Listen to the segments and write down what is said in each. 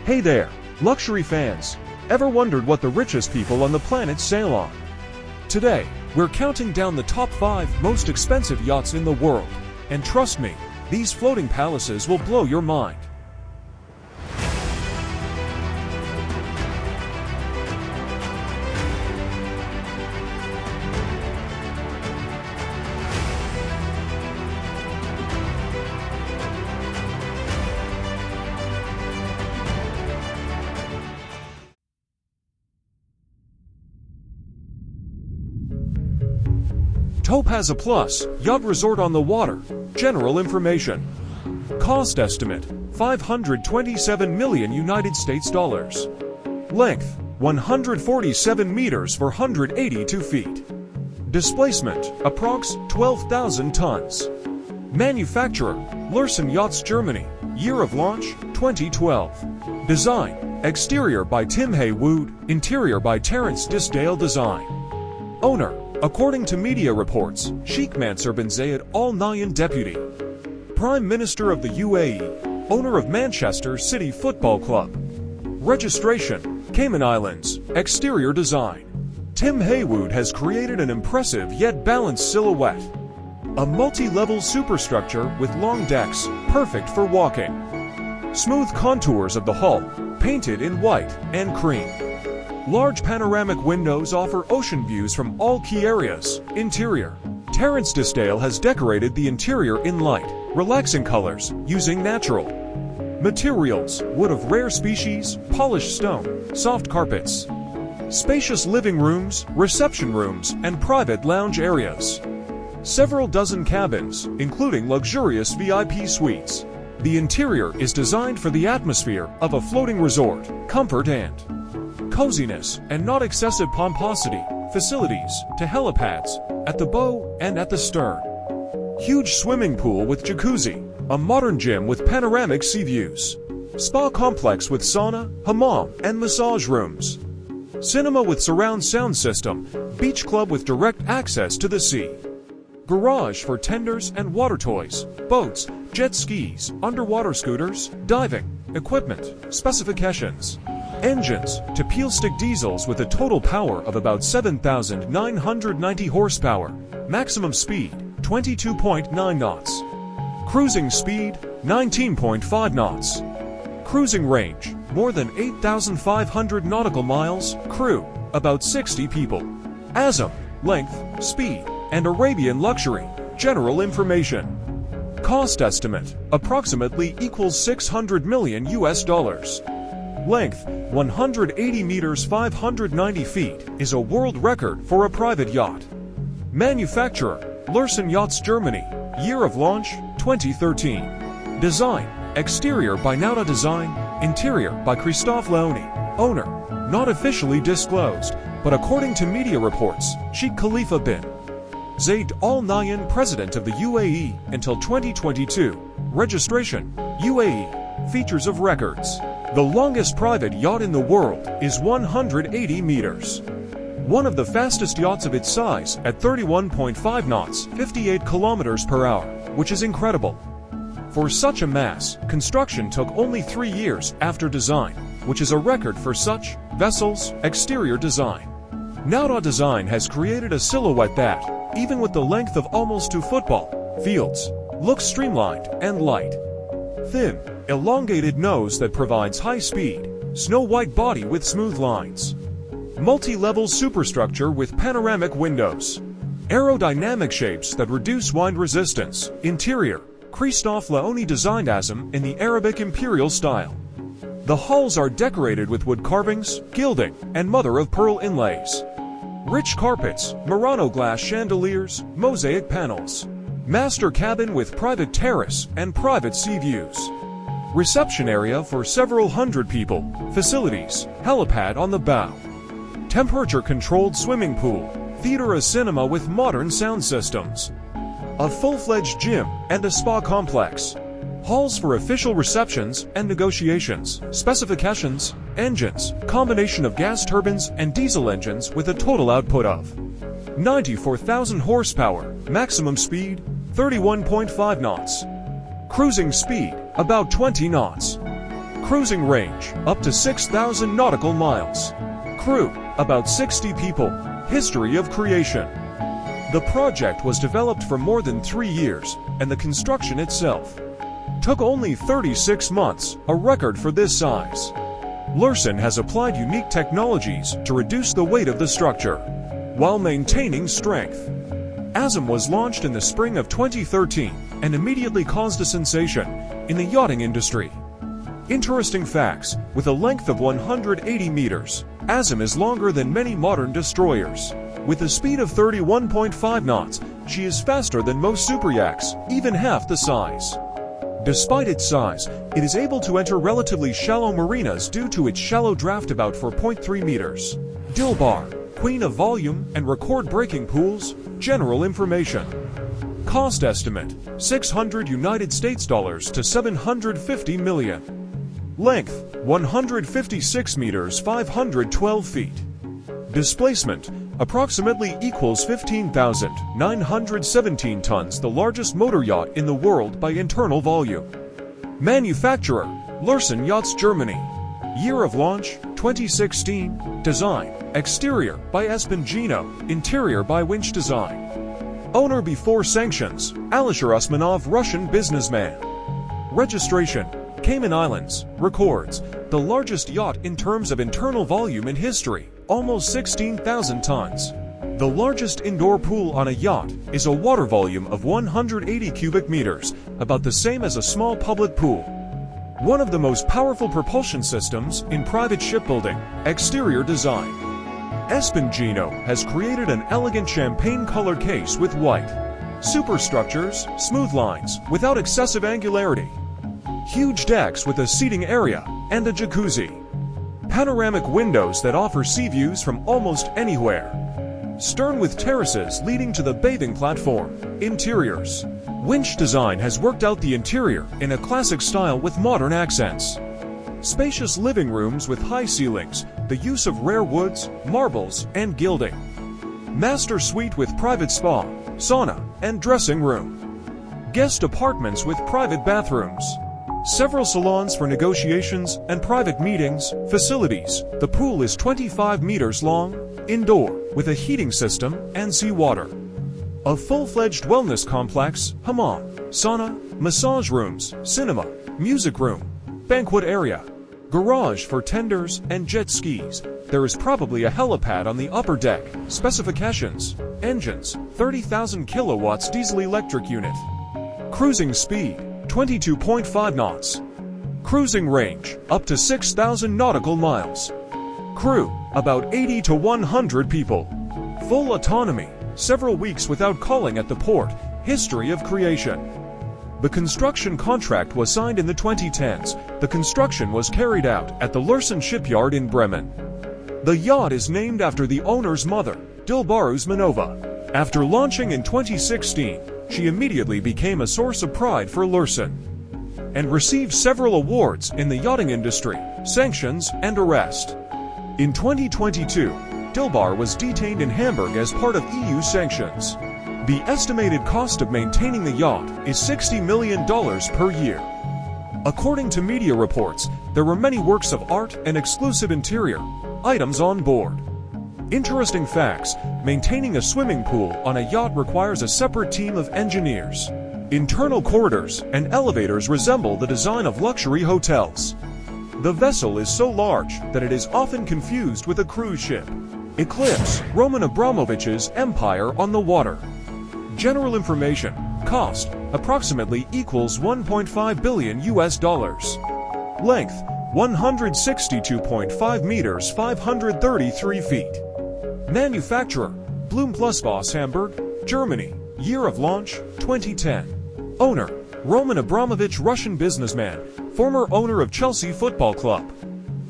Hey there, luxury fans. Ever wondered what the richest people on the planet sail on? Today, we're counting down the top 5 most expensive yachts in the world. And trust me, these floating palaces will blow your mind. Topaz a Plus, yacht resort on the water. General information. Cost estimate, 527 million United States dollars. Length, 147 meters for 182 feet. Displacement, approx 12,000 tons. Manufacturer, Lursen Yachts Germany. Year of launch, 2012. Design, exterior by Tim Haywood, interior by Terence Disdale Design. Owner, according to media reports, Sheikh Mansour bin Zayed Al Nahyan Deputy Prime Minister of the UAE, owner of Manchester City Football Club. Registration, Cayman Islands, exterior design. Tim Haywood has created an impressive yet balanced silhouette. A multi-level superstructure with long decks, perfect for walking. Smooth contours of the hull, painted in white and cream. Large panoramic windows offer ocean views from all key areas. Interior. Terence Disdale has decorated the interior in light, relaxing colors, using natural materials, wood of rare species, polished stone, soft carpets. Spacious living rooms, reception rooms, and private lounge areas. Several dozen cabins, including luxurious VIP suites. The interior is designed for the atmosphere of a floating resort, comfort and coziness, and not excessive pomposity. Facilities to helipads, at the bow and at the stern. Huge swimming pool with jacuzzi, a modern gym with panoramic sea views. Spa complex with sauna, hammam, and massage rooms. Cinema with surround sound system, beach club with direct access to the sea. Garage for tenders and water toys, boats, jet skis, underwater scooters, diving, equipment, specifications. Engines, to peel stick diesels with a total power of about 7,990 horsepower. Maximum speed, 22.9 knots. Cruising speed, 19.5 knots. Cruising range, more than 8,500 nautical miles. Crew, about 60 people. Azzam, length, speed, and Arabian luxury. General information. Cost estimate, approximately equals 600 million US dollars. Length, 180 meters 590 feet, is a world record for a private yacht. Manufacturer, Lursen Yachts Germany. Year of launch, 2013. Design, exterior by Nauta Design, interior by Christophe Leoni. Owner, not officially disclosed, but according to media reports, Sheikh Khalifa bin Zayed Al Nahyan, President of the UAE until 2022. Registration, UAE. Features of records. The longest private yacht in the world is 180 meters. One of the fastest yachts of its size at 31.5 knots, 58 kilometers per hour, which is incredible. For such a mass, construction took only 3 years after design, which is a record for such vessels. Exterior design. Nauta Design has created a silhouette that, even with the length of almost 2 football fields, looks streamlined and light. Thin, elongated nose that provides high speed, snow-white body with smooth lines. Multi-level superstructure with panoramic windows. Aerodynamic shapes that reduce wind resistance. Interior, Christophe Leoni designed Azzam in the Arabic imperial style. The hulls are decorated with wood carvings, gilding, and mother-of-pearl inlays. Rich carpets, Murano glass chandeliers, mosaic panels. Master cabin with private terrace and private sea views. Reception area for several hundred people. Facilities, helipad on the bow. Temperature-controlled swimming pool. Theater, a cinema with modern sound systems. A full-fledged gym and a spa complex. Halls for official receptions and negotiations. Specifications, engines, combination of gas turbines and diesel engines with a total output of 94,000 horsepower. Maximum speed, 31.5 knots. Cruising speed, about 20 knots. Cruising range, up to 6,000 nautical miles. Crew, about 60 people. History of creation. The project was developed for more than 3 years, and the construction itself took only 36 months, a record for this size. Lursen has applied unique technologies to reduce the weight of the structure, while maintaining strength. Azzam was launched in the spring of 2013, and immediately caused a sensation in the yachting industry. Interesting facts, with a length of 180 meters, Azzam is longer than many modern destroyers. With a speed of 31.5 knots, she is faster than most superyachts, even half the size. Despite its size, it is able to enter relatively shallow marinas due to its shallow draft, about 4.3 meters. Dilbar, queen of volume and record-breaking pools. General information. Cost estimate, $600 to $750 million. Length, 156 meters 512 feet. Displacement, approximately equals 15,917 tons, the largest motor yacht in the world by internal volume. Manufacturer, Lursen Yachts Germany. Year of launch, 2016. Design, exterior by Espangino, interior by Winch Design. Owner before sanctions, Alisher Usmanov, Russian businessman. Registration, Cayman Islands. Records, the largest yacht in terms of internal volume in history, almost 16,000 tons. The largest indoor pool on a yacht is a water volume of 180 cubic meters, about the same as a small public pool. One of the most powerful propulsion systems in private shipbuilding. Exterior design. Espangino has created an elegant champagne-colored case with white superstructures, smooth lines, without excessive angularity. Huge decks with a seating area and a jacuzzi. Panoramic windows that offer sea views from almost anywhere. Stern with terraces leading to the bathing platform. Interiors. Winch Design has worked out the interior in a classic style with modern accents. Spacious living rooms with high ceilings, the use of rare woods, marbles, and gilding. Master suite with private spa, sauna, and dressing room. Guest apartments with private bathrooms. Several salons for negotiations and private meetings. Facilities. The pool is 25 meters long, indoor, with a heating system and seawater. A full-fledged wellness complex, hammam, sauna, massage rooms, cinema, music room, banquet area, garage for tenders and jet skis. There is probably a helipad on the upper deck. Specifications. Engines, 30,000 kilowatts diesel-electric unit. Cruising speed, 22.5 knots. Cruising range, up to 6,000 nautical miles. Crew, about 80 to 100 people. Full autonomy, several weeks without calling at the port. History of creation. The construction contract was signed in the 2010s. The construction was carried out at the Lursen shipyard in Bremen. The yacht is named after the owner's mother, Dilbar Usmanova. After launching in 2016, she immediately became a source of pride for Lursen and received several awards in the yachting industry, sanctions, and arrest. In 2022, Dilbar was detained in Hamburg as part of EU sanctions. The estimated cost of maintaining the yacht is $60 million per year. According to media reports, there were many works of art and exclusive interior items on board. Interesting facts: maintaining a swimming pool on a yacht requires a separate team of engineers. Internal corridors and elevators resemble the design of luxury hotels. The vessel is so large that it is often confused with a cruise ship. Eclipse, Roman Abramovich's empire on the water. General information. Cost, approximately equals $1.5 billion. Length, 162.5 meters 533 feet. Manufacturer, Bloom Plus Voss, Hamburg, Germany. Year of launch, 2010. Owner, Roman Abramovich, Russian businessman, former owner of Chelsea Football Club.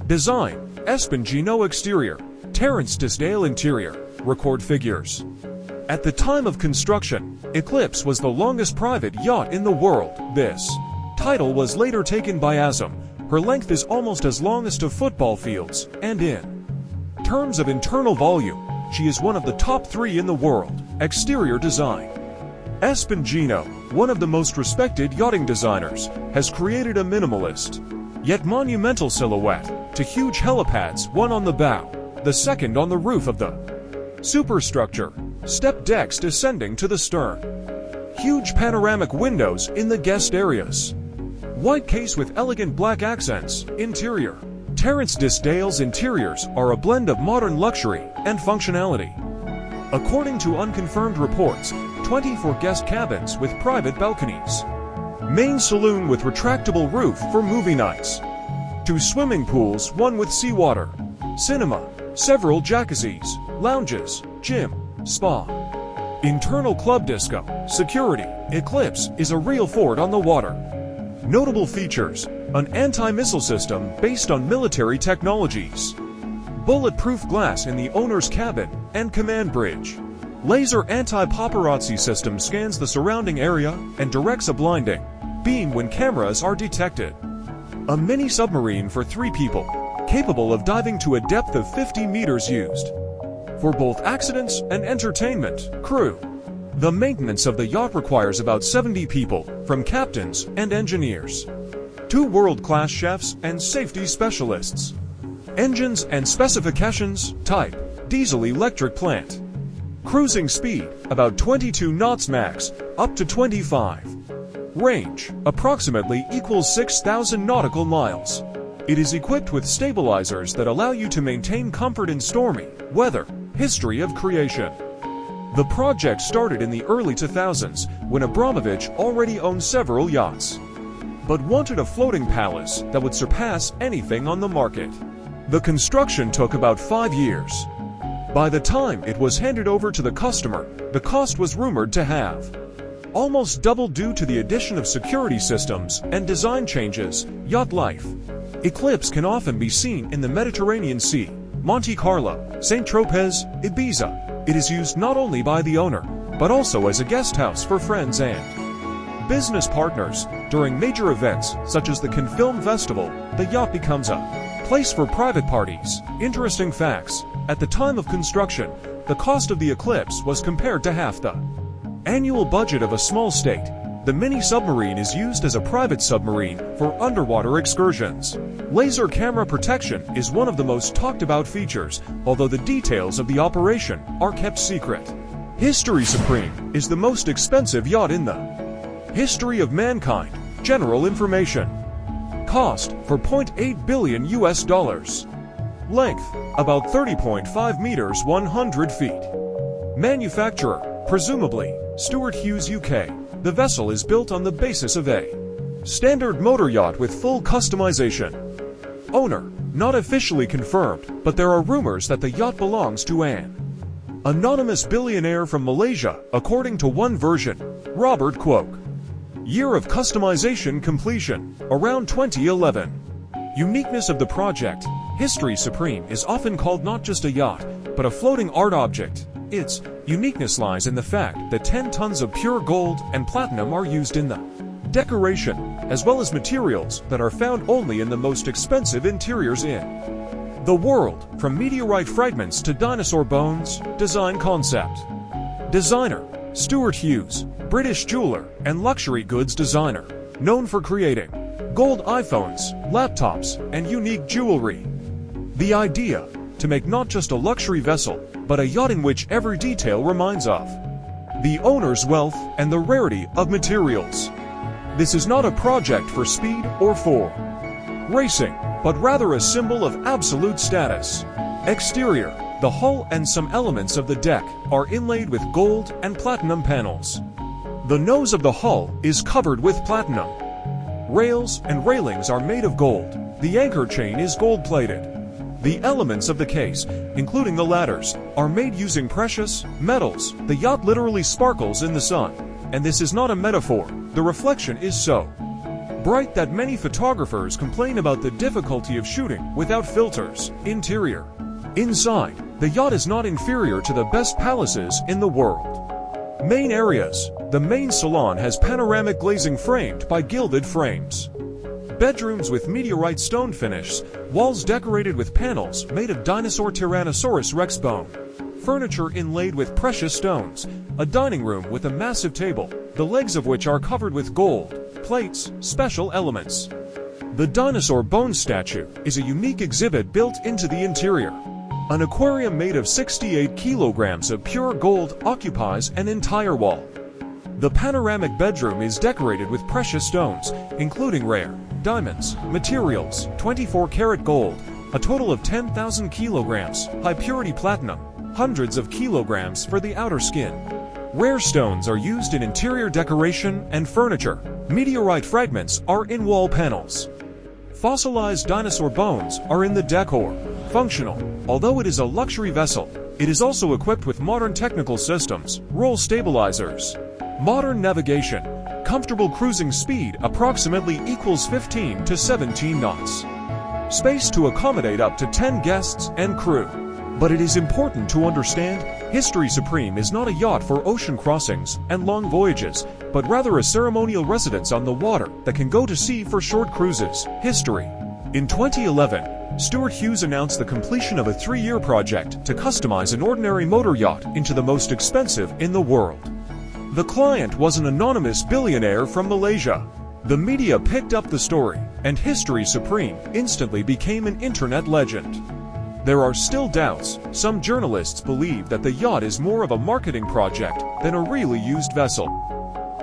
Design, Espangino. Exterior, Terence Tisdale. Interior, record figures. At the time of construction, Eclipse was the longest private yacht in the world. This title was later taken by Azzam. Her length is almost as long as 2 football fields, and in terms of internal volume, she is one of the top 3 in the world. Exterior design. Espangino, one of the most respected yachting designers, has created a minimalist yet monumental silhouette, to huge helipads, one on the bow, the second on the roof of the superstructure, step decks descending to the stern, huge panoramic windows in the guest areas, white case with elegant black accents, interior. Terence Disdale's interiors are a blend of modern luxury and functionality. According to unconfirmed reports, 24 guest cabins with private balconies, main saloon with retractable roof for movie nights, 2 swimming pools, 1 with seawater, cinema, several jacuzzis, lounges, gym, spa, internal club disco, security. Eclipse is a real fort on the water. Notable features: an anti-missile system based on military technologies, bulletproof glass in the owner's cabin and command bridge, laser anti-paparazzi system scans the surrounding area and directs a blinding beam when cameras are detected, a mini submarine for 3 people, capable of diving to a depth of 50 meters used for both accidents and entertainment. Crew: the maintenance of the yacht requires about 70 people, from captains and engineers, 2 world-class chefs and safety specialists. Engines and specifications: type, diesel-electric plant. Cruising speed, about 22 knots max, up to 25. Range, approximately equals 6,000 nautical miles. It is equipped with stabilizers that allow you to maintain comfort in stormy weather. History of creation. The project started in the early 2000s, when Abramovich already owned several yachts, but wanted a floating palace that would surpass anything on the market. The construction took about 5 years. By the time it was handed over to the customer, the cost was rumored to have almost doubled due to the addition of security systems and design changes. Yacht life. Eclipse can often be seen in the Mediterranean Sea, Monte Carlo, St. Tropez, Ibiza. It is used not only by the owner, but also as a guest house for friends and business partners. During major events, such as the Cannes Film Festival, the yacht becomes a place for private parties. Interesting facts: at the time of construction, the cost of the Eclipse was compared to half the annual budget of a small state. The mini submarine is used as a private submarine for underwater excursions. Laser camera protection is one of the most talked about features, although the details of the operation are kept secret. History Supreme is the most expensive yacht in the history of mankind. General information. Cost: $4.8 billion. Length: about 30.5 meters, 100 feet. Manufacturer: presumably Stuart Hughes UK. The vessel is built on the basis of a standard motor yacht with full customization. Owner: not officially confirmed, but there are rumors that the yacht belongs to an anonymous billionaire from Malaysia, according to one version, Robert Kwok. Year of customization completion: around 2011. Uniqueness of the project. History Supreme is often called not just a yacht, but a floating art object. Its uniqueness lies in the fact that 10 tons of pure gold and platinum are used in the decoration, as well as materials that are found only in the most expensive interiors in the world, from meteorite fragments to dinosaur bones. Design concept. Designer: Stuart Hughes, British jeweler and luxury goods designer, known for creating gold iPhones, laptops, and unique jewelry. The idea: to make not just a luxury vessel, but a yacht in which every detail reminds of the owner's wealth and the rarity of materials. This is not a project for speed or for racing, but rather a symbol of absolute status. Exterior: the hull and some elements of the deck are inlaid with gold and platinum panels. The nose of the hull is covered with platinum. Rails and railings are made of gold. The anchor chain is gold-plated. The elements of the case, including the ladders, are made using precious metals. The yacht literally sparkles in the sun, and this is not a metaphor. The reflection is so bright that many photographers complain about the difficulty of shooting without filters. Interior. Inside, the yacht is not inferior to the best palaces in the world. Main areas. The main salon has panoramic glazing framed by gilded frames. Bedrooms with meteorite stone finishes, walls decorated with panels made of dinosaur Tyrannosaurus rex bone. Furniture inlaid with precious stones. A dining room with a massive table, the legs of which are covered with gold plates. Special elements. The dinosaur bone statue is a unique exhibit built into the interior. An aquarium made of 68 kilograms of pure gold occupies an entire wall. The panoramic bedroom is decorated with precious stones, including rare diamonds, materials, 24-karat gold, a total of 10,000 kilograms, high-purity platinum, hundreds of kilograms for the outer skin. Rare stones are used in interior decoration and furniture. Meteorite fragments are in wall panels. Fossilized dinosaur bones are in the decor. Functional. Although it is a luxury vessel, it is also equipped with modern technical systems, roll stabilizers, modern navigation, comfortable cruising speed approximately equals 15 to 17 knots. Space to accommodate up to 10 guests and crew. But it is important to understand, History Supreme is not a yacht for ocean crossings and long voyages, but rather a ceremonial residence on the water that can go to sea for short cruises. History. In 2011, Stuart Hughes announced the completion of a 3-year project to customize an ordinary motor yacht into the most expensive in the world. The client was an anonymous billionaire from Malaysia. The media picked up the story, and History Supreme instantly became an internet legend. There are still doubts. Some journalists believe that the yacht is more of a marketing project than a really used vessel.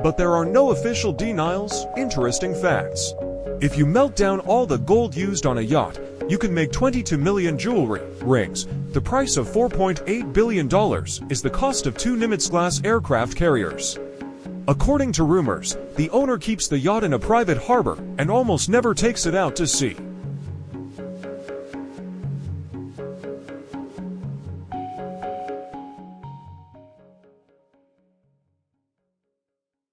But there are no official denials. Interesting facts. If you melt down all the gold used on a yacht, you can make 22 million jewelry rings. The price of $4.8 billion is the cost of 2 Nimitz-class aircraft carriers. According to rumors, the owner keeps the yacht in a private harbor and almost never takes it out to sea.